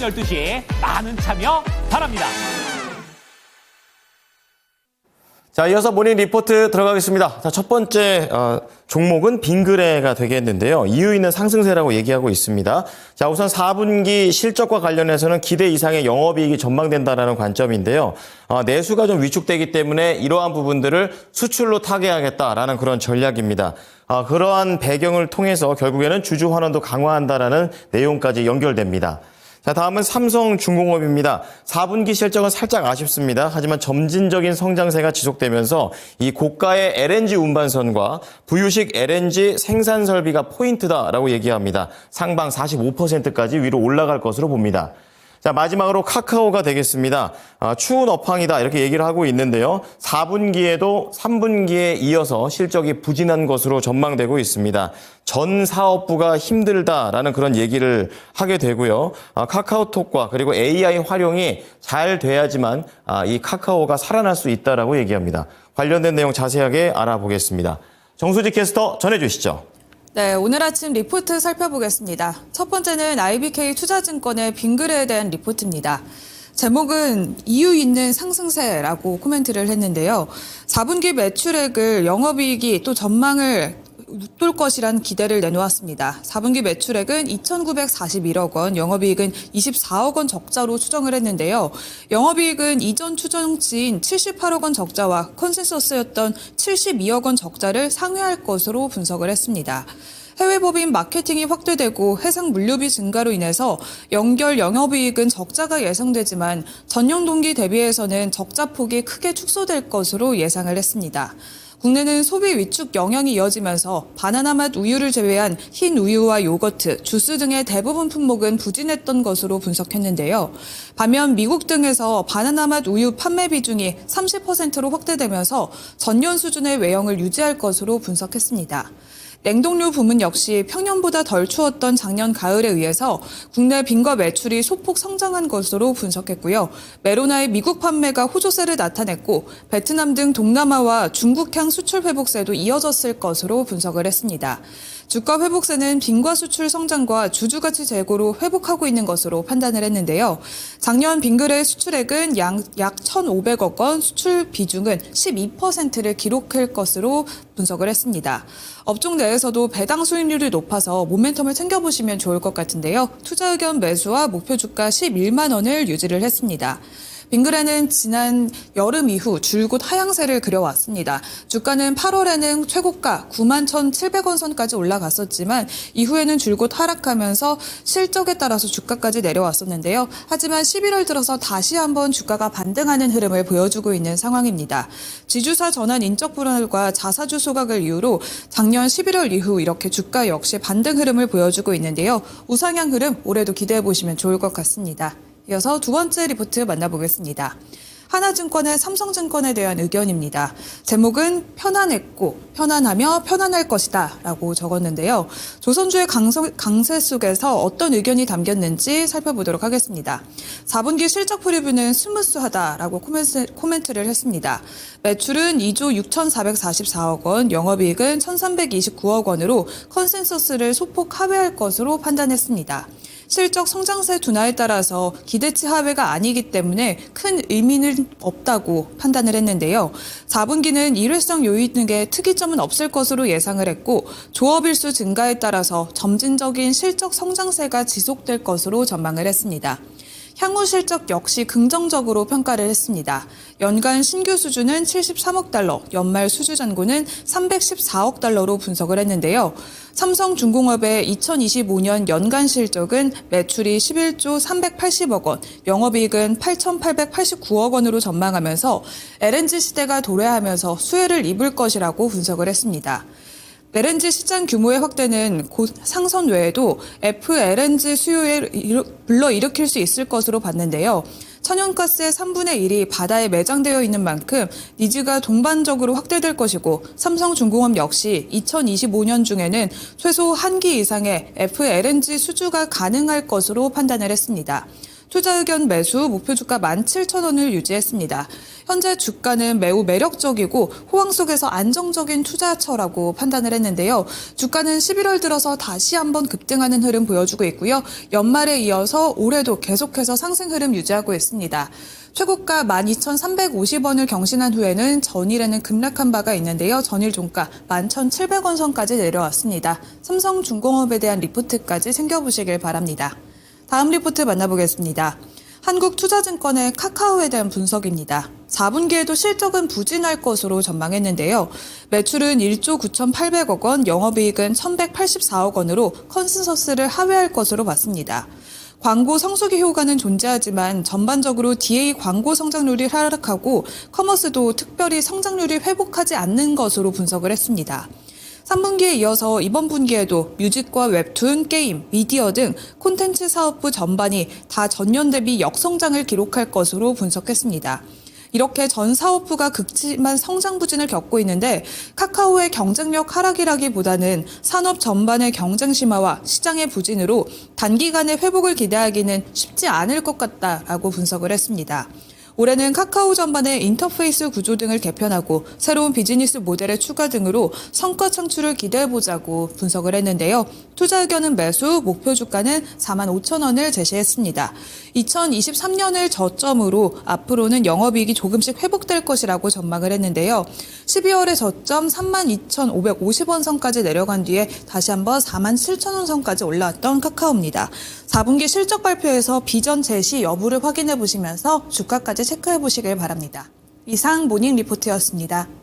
12시에 많은 참여 바랍니다. 자, 이어서 모닝 리포트 들어가겠습니다. 자, 첫 번째 종목은 빙그레가 되겠는데요. 이유 있는 상승세라고 얘기하고 있습니다. 자, 우선 4분기 실적과 관련해서는 기대 이상의 영업이익이 전망된다라는 관점인데요. 내수가 좀 위축되기 때문에 이러한 부분들을 수출로 타개하겠다라는 그런 전략입니다. 그러한 배경을 통해서 결국에는 주주 환원도 강화한다라는 내용까지 연결됩니다. 자, 다음은 삼성중공업입니다. 4분기 실적은 살짝 아쉽습니다. 하지만 점진적인 성장세가 지속되면서 이 고가의 LNG 운반선과 부유식 LNG 생산 설비가 포인트다라고 얘기합니다. 상방 45%까지 위로 올라갈 것으로 봅니다. 자, 마지막으로 카카오가 되겠습니다. 추운 업황이다 이렇게 얘기를 하고 있는데요. 4분기에도 3분기에 이어서 실적이 부진한 것으로 전망되고 있습니다. 전 사업부가 힘들다라는 그런 얘기를 하게 되고요. 카카오톡과 그리고 AI 활용이 잘 돼야지만 이 카카오가 살아날 수 있다라고 얘기합니다. 관련된 내용 자세하게 알아보겠습니다. 정수지 캐스터 전해주시죠. 네, 오늘 아침 리포트 살펴보겠습니다. 첫 번째는 IBK 투자증권의 빙그레에 대한 리포트입니다. 제목은 이유 있는 상승세라고 코멘트를 했는데요. 4분기 매출액을 영업이익이 또 전망을 웃돌 것이란 기대를 내놓았습니다. 4분기 매출액은 2,941억 원, 영업이익은 24억 원 적자로 추정을 했는데요. 영업이익은 이전 추정치인 78억 원 적자와 컨센서스였던 72억 원 적자를 상회할 것으로 분석을 했습니다. 해외 법인 마케팅이 확대되고 해상 물류비 증가로 인해서 연결 영업이익은 적자가 예상되지만 전년 동기 대비해서는 적자 폭이 크게 축소될 것으로 예상을 했습니다. 국내는 소비 위축 영향이 이어지면서 바나나 맛 우유를 제외한 흰 우유와 요거트, 주스 등의 대부분 품목은 부진했던 것으로 분석했는데요. 반면 미국 등에서 바나나 맛 우유 판매 비중이 30%로 확대되면서 전년 수준의 외형을 유지할 것으로 분석했습니다. 냉동류 부문 역시 평년보다 덜 추웠던 작년 가을에 의해서 국내 빙과 매출이 소폭 성장한 것으로 분석했고요. 메로나의 미국 판매가 호조세를 나타냈고 베트남 등 동남아와 중국향 수출 회복세도 이어졌을 것으로 분석을 했습니다. 주가 회복세는 빙과 수출 성장과 주주가치 재고로 회복하고 있는 것으로 판단을 했는데요. 작년 빙그레의 수출액은 약 1,500억 원, 수출 비중은 12%를 기록할 것으로 분석을 했습니다. 업종 내에서도 배당 수익률이 높아서 모멘텀을 챙겨보시면 좋을 것 같은데요. 투자 의견 매수와 목표 주가 11만 원을 유지를 했습니다. 빙그레는 지난 여름 이후 줄곧 하향세를 그려왔습니다. 주가는 8월에는 최고가 91,700원 선까지 올라갔었지만 이후에는 줄곧 하락하면서 실적에 따라서 주가까지 내려왔었는데요. 하지만 11월 들어서 다시 한번 주가가 반등하는 흐름을 보여주고 있는 상황입니다. 지주사 전환 인적 불안과 자사주 소각을 이유로 작년 11월 이후 이렇게 주가 역시 반등 흐름을 보여주고 있는데요. 우상향 흐름 올해도 기대해보시면 좋을 것 같습니다. 이어서 두 번째 리포트 만나보겠습니다. 하나증권의 삼성증권에 대한 의견입니다. 제목은 편안했고 편안하며 편안할 것이다 라고 적었는데요. 조선주의 강세 속에서 어떤 의견이 담겼는지 살펴보도록 하겠습니다. 4분기 실적 프리뷰는 스무스하다라고 코멘트를 했습니다. 매출은 2조 6,444억 원, 영업이익은 1,329억 원으로 컨센서스를 소폭 하회할 것으로 판단했습니다. 실적 성장세 둔화에 따라서 기대치 하회가 아니기 때문에 큰 의미는 없다고 판단을 했는데요. 4분기는 일회성 요인 등의 특이점은 없을 것으로 예상을 했고 조업일수 증가에 따라서 점진적인 실적 성장세가 지속될 것으로 전망을 했습니다. 향후 실적 역시 긍정적으로 평가를 했습니다. 연간 신규 수주는 73억 달러, 연말 수주 잔고는 314억 달러로 분석을 했는데요. 삼성중공업의 2025년 연간 실적은 매출이 11조 380억 원, 영업이익은 8,889억 원으로 전망하면서 LNG 시대가 도래하면서 수혜를 입을 것이라고 분석을 했습니다. LNG 시장 규모의 확대는 곧 상선 외에도 FLNG 수요를 불러일으킬 수 있을 것으로 봤는데요. 천연가스의 3분의 1이 바다에 매장되어 있는 만큼 니즈가 동반적으로 확대될 것이고 삼성중공업 역시 2025년 중에는 최소 한 기 이상의 FLNG 수주가 가능할 것으로 판단을 했습니다. 투자 의견 매수 목표 주가 17,000원을 유지했습니다. 현재 주가는 매우 매력적이고 호황 속에서 안정적인 투자처라고 판단을 했는데요. 주가는 11월 들어서 다시 한번 급등하는 흐름 보여주고 있고요. 연말에 이어서 올해도 계속해서 상승 흐름 유지하고 있습니다. 최고가 12,350원을 경신한 후에는 전일에는 급락한 바가 있는데요. 전일 종가 11,700원 선까지 내려왔습니다. 삼성중공업에 대한 리포트까지 챙겨보시길 바랍니다. 다음 리포트 만나보겠습니다. 한국투자증권의 카카오에 대한 분석입니다. 4분기에도 실적은 부진할 것으로 전망했는데요. 매출은 1조 9,800억 원, 영업이익은 1,184억 원으로 컨센서스를 하회할 것으로 봤습니다. 광고 성수기 효과는 존재하지만 전반적으로 DA 광고 성장률이 하락하고 커머스도 특별히 성장률이 회복하지 않는 것으로 분석을 했습니다. 3분기에 이어서 이번 분기에도 뮤직과 웹툰, 게임, 미디어 등 콘텐츠 사업부 전반이 다 전년 대비 역성장을 기록할 것으로 분석했습니다. 이렇게 전 사업부가 극심한 성장 부진을 겪고 있는데 카카오의 경쟁력 하락이라기보다는 산업 전반의 경쟁 심화와 시장의 부진으로 단기간에 회복을 기대하기는 쉽지 않을 것 같다라고 분석을 했습니다. 올해는 카카오 전반의 인터페이스 구조 등을 개편하고 새로운 비즈니스 모델의 추가 등으로 성과 창출을 기대해보자고 분석을 했는데요. 투자 의견은 매수, 목표 주가는 45,000원을 제시했습니다. 2023년을 저점으로 앞으로는 영업이익이 조금씩 회복될 것이라고 전망을 했는데요. 12월의 저점 32,550원 선까지 내려간 뒤에 다시 한번 47,000원 선까지 올라왔던 카카오입니다. 4분기 실적 발표에서 비전 제시 여부를 확인해 보시면서 주가까지 체크해 보시길 바랍니다. 이상 모닝 리포트였습니다.